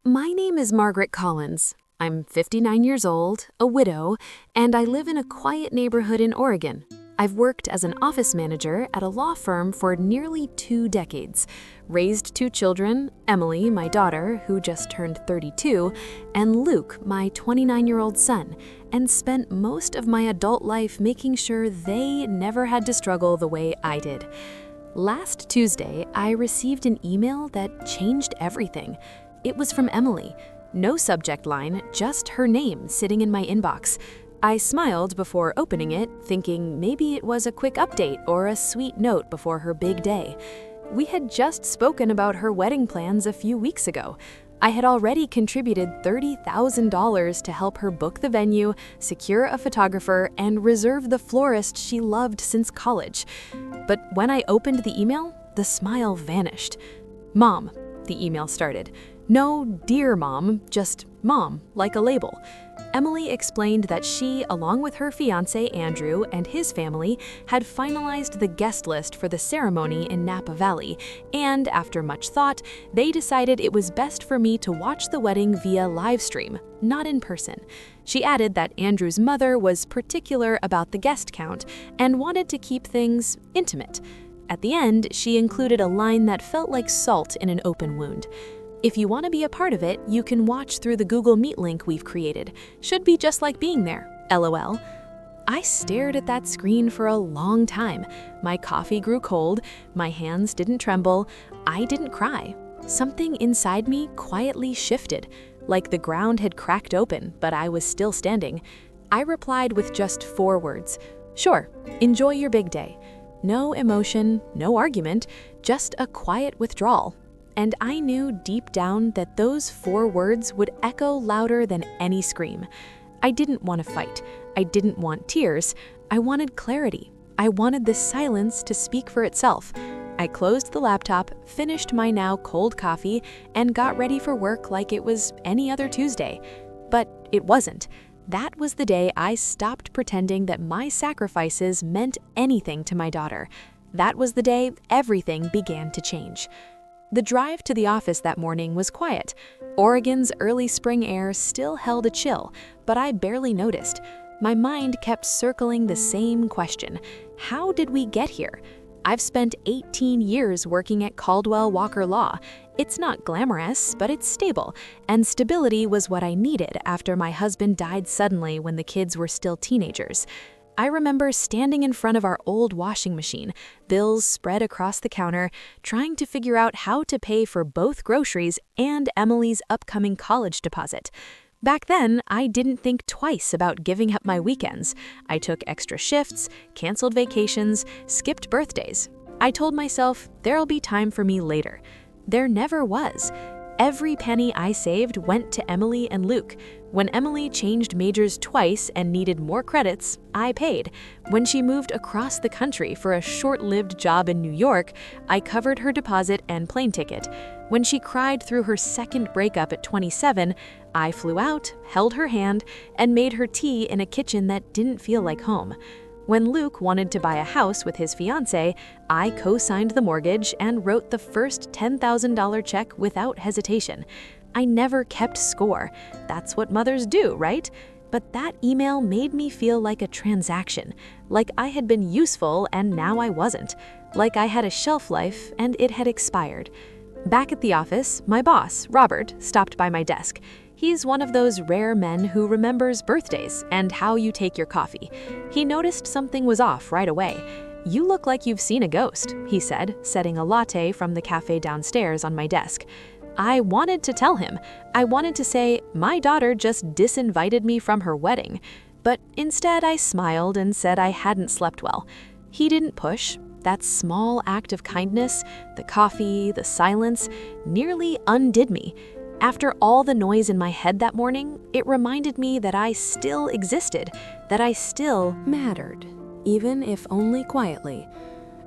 My name is Margaret Collins. I'm 59 years old, a widow, and I live in a quiet neighborhood in Oregon. I've worked as an office manager at a law firm for nearly 2 decades, raised 2 children, Emily, my daughter, who just turned 32, and Luke, my 29-year-old son, and spent most of my adult life making sure they never had to struggle the way I did. Last Tuesday, I received an email that changed everything. It was from Emily. No subject line, just her name sitting in my inbox. I smiled before opening it, thinking maybe it was a quick update or a sweet note before her big day. We had just spoken about her wedding plans a few weeks ago. I had already contributed $30,000 to help her book the venue, secure a photographer, and reserve the florist she loved since college. But when I opened the email, the smile vanished. "Mom," the email started. No "Dear Mom," just "Mom," like a label. Emily explained that she, along with her fiancé Andrew and his family, had finalized the guest list for the ceremony in Napa Valley, and after much thought, they decided it was best for me to watch the wedding via live stream, not in person. She added that Andrew's mother was particular about the guest count and wanted to keep things intimate. At the end, she included a line that felt like salt in an open wound. "If you want to be a part of it, you can watch through the Google Meet link we've created. Should be just like being there, LOL." I stared at that screen for a long time. My coffee grew cold, my hands didn't tremble, I didn't cry. Something inside me quietly shifted, like the ground had cracked open, but I was still standing. I replied with just 4 words. "Sure, enjoy your big day." No emotion, no argument, just a quiet withdrawal. And I knew deep down that those 4 words would echo louder than any scream. I didn't want to fight. I didn't want tears. I wanted clarity. I wanted the silence to speak for itself. I closed the laptop, finished my now cold coffee, and got ready for work like it was any other Tuesday. But it wasn't. That was the day I stopped pretending that my sacrifices meant anything to my daughter. That was the day everything began to change. The drive to the office that morning was quiet. Oregon's early spring air still held a chill, but I barely noticed. My mind kept circling the same question: how did we get here? I've spent 18 years working at Caldwell Walker Law. It's not glamorous, but it's stable, and stability was what I needed after my husband died suddenly when the kids were still teenagers. I remember standing in front of our old washing machine, bills spread across the counter, trying to figure out how to pay for both groceries and Emily's upcoming college deposit. Back then, I didn't think twice about giving up my weekends. I took extra shifts, canceled vacations, skipped birthdays. I told myself there'll be time for me later. There never was. Every penny I saved went to Emily and Luke. When Emily changed majors twice and needed more credits, I paid. When she moved across the country for a short-lived job in New York, I covered her deposit and plane ticket. When she cried through her second breakup at 27, I flew out, held her hand, and made her tea in a kitchen that didn't feel like home. When Luke wanted to buy a house with his fiancée, I co-signed the mortgage and wrote the first $10,000 check without hesitation. I never kept score. That's what mothers do, right? But that email made me feel like a transaction, like I had been useful and now I wasn't, like I had a shelf life and it had expired. Back at the office, my boss, Robert, stopped by my desk. He's one of those rare men who remembers birthdays and how you take your coffee. He noticed something was off right away. "You look like you've seen a ghost," he said, setting a latte from the cafe downstairs on my desk. I wanted to tell him. I wanted to say, my daughter just disinvited me from her wedding. But instead I smiled and said I hadn't slept well. He didn't push. That small act of kindness, the coffee, the silence, nearly undid me. After all the noise in my head that morning, it reminded me that I still existed, that I still mattered, even if only quietly.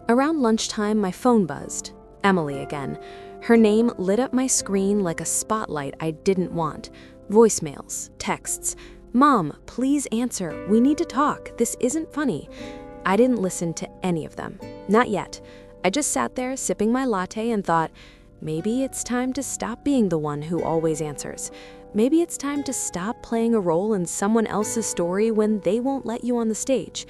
Around lunchtime, my phone buzzed. Emily again. Her name lit up my screen like a spotlight I didn't want. Voicemails, texts. "Mom, please answer. We need to talk. This isn't funny." I didn't listen to any of them. Not yet. I just sat there sipping my latte and thought, Maybe it's time to stop being the one who always answers. Maybe it's time to stop playing a role in someone else's story when they won't let you on the stage.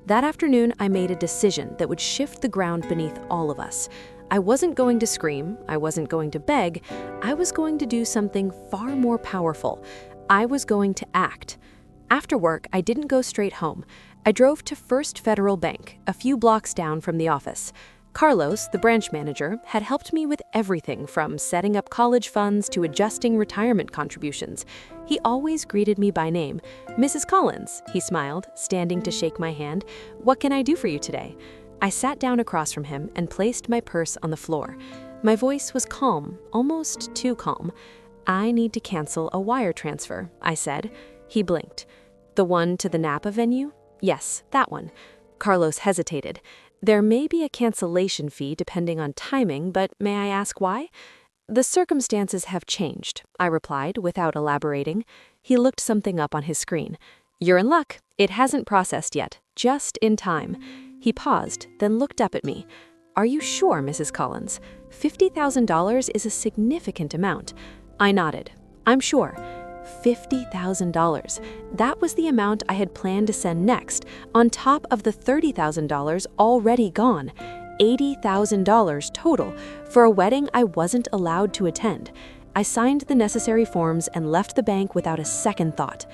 That afternoon, I made a decision that would shift the ground beneath all of us. I wasn't going to scream, I wasn't going to beg, I was going to do something far more powerful. I was going to act. After work, I didn't go straight home. I drove to First Federal Bank, a few blocks down from the office. Carlos, the branch manager, had helped me with everything from setting up college funds to adjusting retirement contributions. He always greeted me by name. "Mrs. Collins," he smiled, standing to shake my hand. "What can I do for you today?" I sat down across from him and placed my purse on the floor. My voice was calm, almost too calm. "I need to cancel a wire transfer," I said. He blinked. "The one to the Napa venue?" "Yes, that one." Carlos hesitated. "There may be a cancellation fee depending on timing, but may I ask why?" "The circumstances have changed," I replied without elaborating. He looked something up on his screen. "You're in luck. It hasn't processed yet. Just in time." He paused, then looked up at me. "Are you sure, Mrs. Collins? $50,000 is a significant amount." I nodded. "I'm sure." $50,000. That was the amount I had planned to send next, on top of the $30,000 already gone. $80,000 total for a wedding I wasn't allowed to attend. I signed the necessary forms and left the bank without a second thought.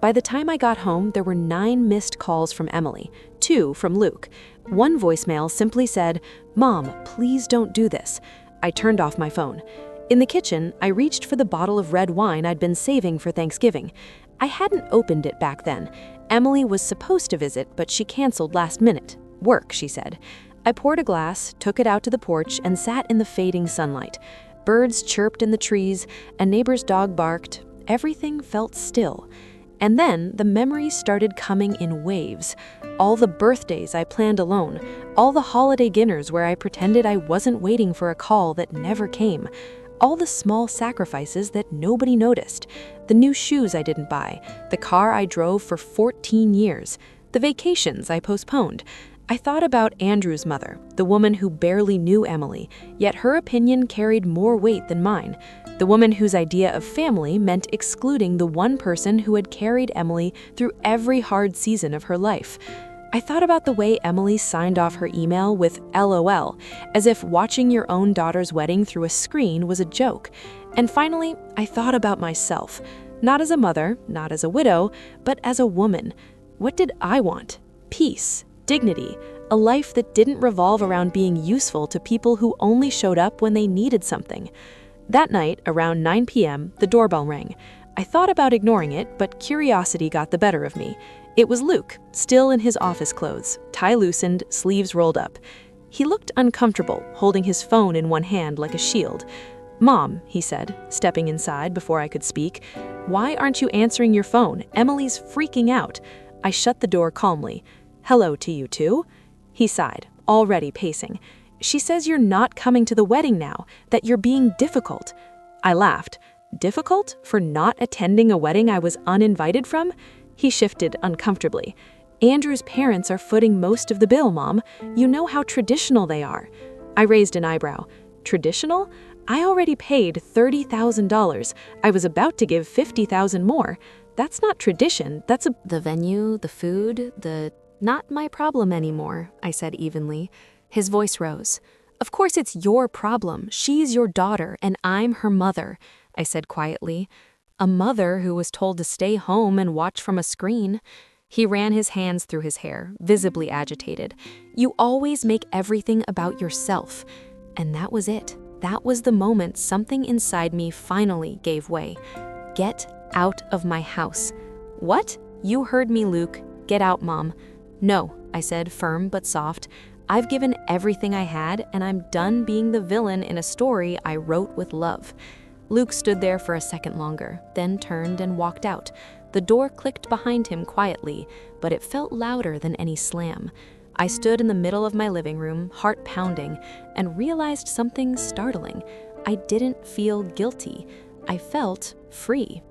By the time I got home, there were 9 missed calls from Emily, 2 from Luke. One voicemail simply said, "Mom, please don't do this." I turned off my phone. In the kitchen, I reached for the bottle of red wine I'd been saving for Thanksgiving. I hadn't opened it back then. Emily was supposed to visit, but she canceled last minute. "Work," she said. I poured a glass, took it out to the porch, and sat in the fading sunlight. Birds chirped in the trees, a neighbor's dog barked. Everything felt still. And then the memories started coming in waves. All the birthdays I planned alone, all the holiday dinners where I pretended I wasn't waiting for a call that never came. All the small sacrifices that nobody noticed. The new shoes I didn't buy, the car I drove for 14 years, the vacations I postponed. I thought about Andrew's mother, the woman who barely knew Emily, yet her opinion carried more weight than mine. The woman whose idea of family meant excluding the one person who had carried Emily through every hard season of her life. I thought about the way Emily signed off her email with LOL, as if watching your own daughter's wedding through a screen was a joke. And finally, I thought about myself, not as a mother, not as a widow, but as a woman. What did I want? Peace, dignity, a life that didn't revolve around being useful to people who only showed up when they needed something. That night, around 9 p.m., the doorbell rang. I thought about ignoring it, but curiosity got the better of me. It was Luke, still in his office clothes, tie loosened, sleeves rolled up. He looked uncomfortable, holding his phone in one hand like a shield. "Mom," he said, stepping inside before I could speak, "why aren't you answering your phone? Emily's freaking out." I shut the door calmly. "Hello to you too?" He sighed, already pacing. "She says you're not coming to the wedding now, that you're being difficult." I laughed. Difficult for not attending a wedding I was uninvited from? He shifted uncomfortably. "Andrew's parents are footing most of the bill, Mom. You know how traditional they are." I raised an eyebrow. Traditional? I already paid $30,000. I was about to give $50,000 more. That's not tradition, that's a— "The venue, the food, not my problem anymore," I said evenly. His voice rose. "Of course it's your problem. She's your daughter, and I'm her mother," I said quietly. A mother who was told to stay home and watch from a screen. He ran his hands through his hair, visibly agitated. "You always make everything about yourself." And that was it. That was the moment something inside me finally gave way. "Get out of my house." "What?" "You heard me, Luke. Get out, Mom." "No," I said, firm but soft. "I've given everything I had, and I'm done being the villain in a story I wrote with love." Luke stood there for a second longer, then turned and walked out. The door clicked behind him quietly, but it felt louder than any slam. I stood in the middle of my living room, heart pounding, and realized something startling. I didn't feel guilty. I felt free.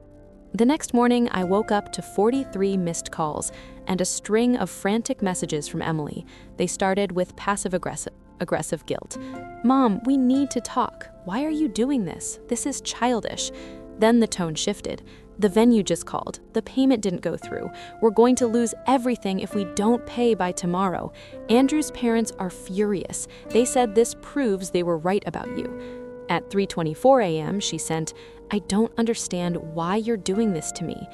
The next morning, I woke up to 43 missed calls and a string of frantic messages from Emily. They started with passive-aggressive. aggressive guilt. "Mom, we need to talk. Why are you doing this? This is childish." Then the tone shifted. "The venue just called. The payment didn't go through. We're going to lose everything if we don't pay by tomorrow. Andrew's parents are furious. They said this proves they were right about you." At 3:24 a.m., she sent, "I don't understand why you're doing this to me."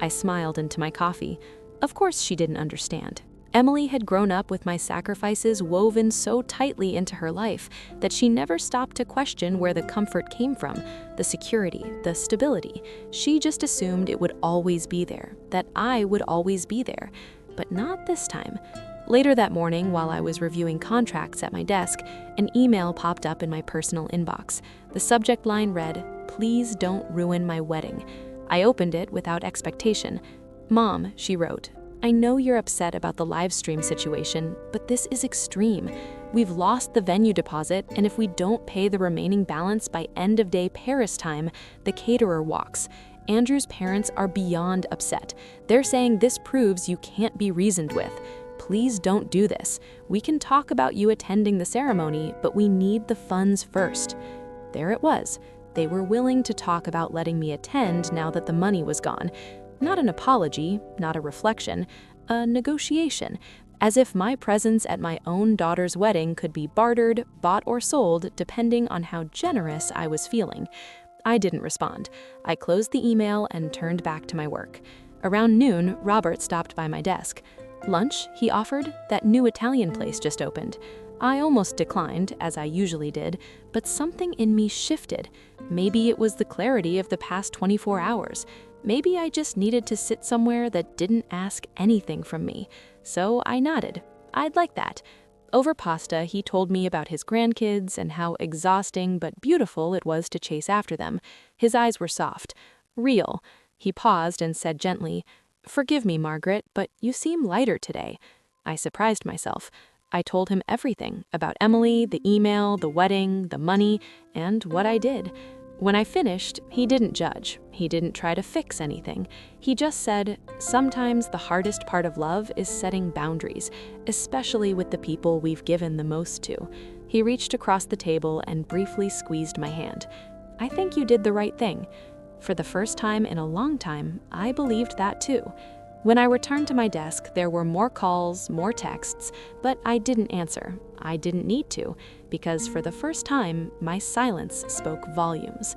I smiled into my coffee. Of course she didn't understand. Emily had grown up with my sacrifices woven so tightly into her life that she never stopped to question where the comfort came from, the security, the stability. She just assumed it would always be there, that I would always be there. But not this time. Later that morning, while I was reviewing contracts at my desk, an email popped up in my personal inbox. The subject line read, "Please don't ruin my wedding." I opened it without expectation. "Mom," she wrote, "I know you're upset about the live stream situation, but this is extreme. We've lost the venue deposit, and if we don't pay the remaining balance by end of day Paris time, the caterer walks. Andrew's parents are beyond upset. They're saying this proves you can't be reasoned with. Please don't do this. We can talk about you attending the ceremony, but we need the funds first." There it was. They were willing to talk about letting me attend now that the money was gone. Not an apology, not a reflection, a negotiation, as if my presence at my own daughter's wedding could be bartered, bought or sold depending on how generous I was feeling. I didn't respond. I closed the email and turned back to my work. Around noon, Robert stopped by my desk. "Lunch?" he offered. "That new Italian place just opened." I almost declined, as I usually did, but something in me shifted. Maybe it was the clarity of the past 24 hours. Maybe I just needed to sit somewhere that didn't ask anything from me. So I nodded. I'd like that. Over pasta, he told me about his grandkids and how exhausting but beautiful it was to chase after them. His eyes were soft. Real. He paused and said gently, "Forgive me, Margaret, but you seem lighter today." I surprised myself. I told him everything about Emily, the email, the wedding, the money, and what I did. When I finished, he didn't judge. He didn't try to fix anything. He just said, "Sometimes the hardest part of love is setting boundaries, especially with the people we've given the most to." He reached across the table and briefly squeezed my hand. "I think you did the right thing." For the first time in a long time, I believed that too. When I returned to my desk, there were more calls, more texts, but I didn't answer. I didn't need to, because for the first time, my silence spoke volumes.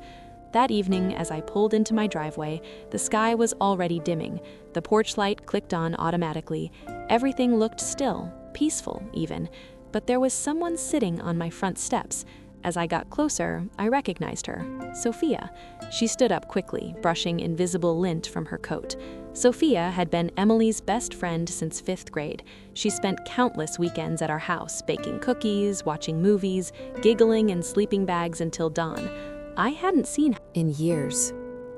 That evening, as I pulled into my driveway, the sky was already dimming. The porch light clicked on automatically. Everything looked still, peaceful even, but there was someone sitting on my front steps. As I got closer, I recognized her, Sophia. She stood up quickly, brushing invisible lint from her coat. Sophia had been Emily's best friend since 5th grade. She spent countless weekends at our house, baking cookies, watching movies, giggling in sleeping bags until dawn. I hadn't seen her in years.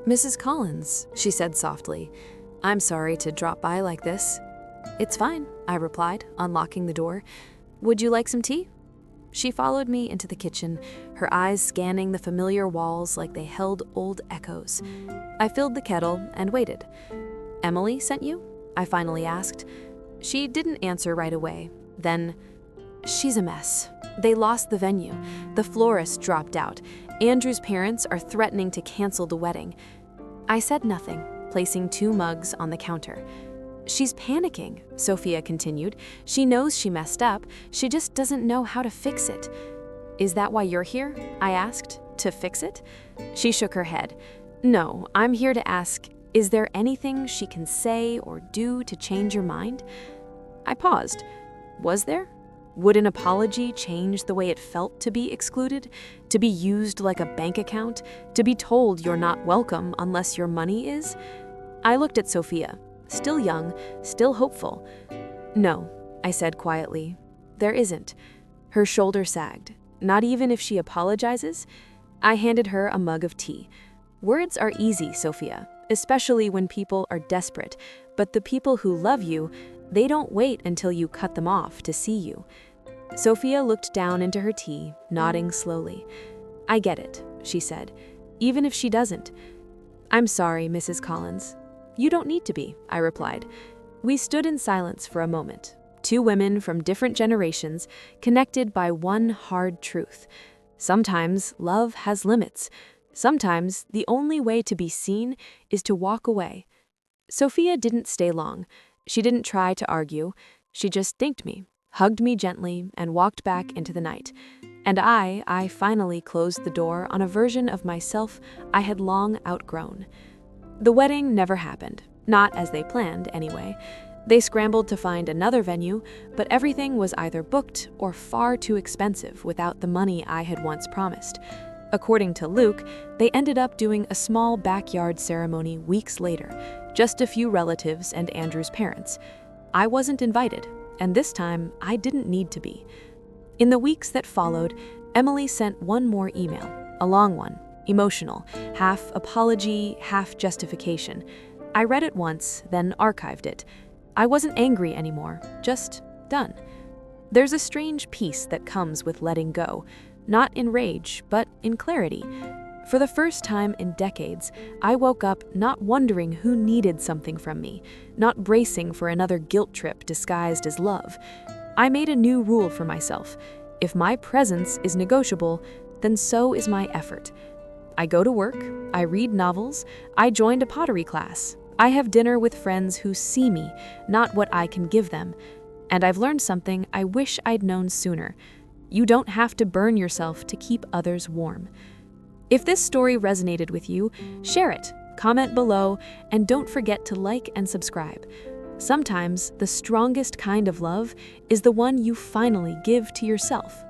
"Mrs. Collins," she said softly, "I'm sorry to drop by like this." "It's fine," I replied, unlocking the door. "Would you like some tea?" She followed me into the kitchen, her eyes scanning the familiar walls like they held old echoes. I filled the kettle and waited. "Emily sent you?" I finally asked. She didn't answer right away. Then, "She's a mess. They lost the venue. The florist dropped out. Andrew's parents are threatening to cancel the wedding." I said nothing, placing 2 mugs on the counter. "She's panicking," Sophia continued. "She knows she messed up. She just doesn't know how to fix it." "Is that why you're here?" I asked. "To fix it?" She shook her head. "No, I'm here to ask, is there anything she can say or do to change your mind?" I paused. Was there? Would an apology change the way it felt to be excluded? To be used like a bank account? To be told you're not welcome unless your money is? I looked at Sophia. Still young, still hopeful. "No," I said quietly. "There isn't." Her shoulder sagged. "Not even if she apologizes?" I handed her a mug of tea. "Words are easy, Sophia, especially when people are desperate, but the people who love you, they don't wait until you cut them off to see you." Sophia looked down into her tea, nodding slowly. "I get it," she said, "even if she doesn't." "I'm sorry, Mrs. Collins." "You don't need to be," I replied. We stood in silence for a moment. Two women from different generations connected by one hard truth. Sometimes love has limits. Sometimes the only way to be seen is to walk away. Sophia didn't stay long. She didn't try to argue. She just thanked me, hugged me gently, and walked back into the night. And I finally closed the door on a version of myself I had long outgrown. The wedding never happened, not as they planned anyway. They scrambled to find another venue, but everything was either booked or far too expensive without the money I had once promised. According to Luke, they ended up doing a small backyard ceremony weeks later, just a few relatives and Andrew's parents. I wasn't invited, and this time I didn't need to be. In the weeks that followed, Emily sent one more email, a long one, emotional, half apology, half justification. I read it once, then archived it. I wasn't angry anymore, just done. There's a strange peace that comes with letting go, not in rage, but in clarity. For the first time in decades, I woke up not wondering who needed something from me, not bracing for another guilt trip disguised as love. I made a new rule for myself. If my presence is negotiable, then so is my effort. I go to work, I read novels, I joined a pottery class. I have dinner with friends who see me, not what I can give them. And I've learned something I wish I'd known sooner. You don't have to burn yourself to keep others warm. If this story resonated with you, share it, comment below, and don't forget to like and subscribe. Sometimes the strongest kind of love is the one you finally give to yourself.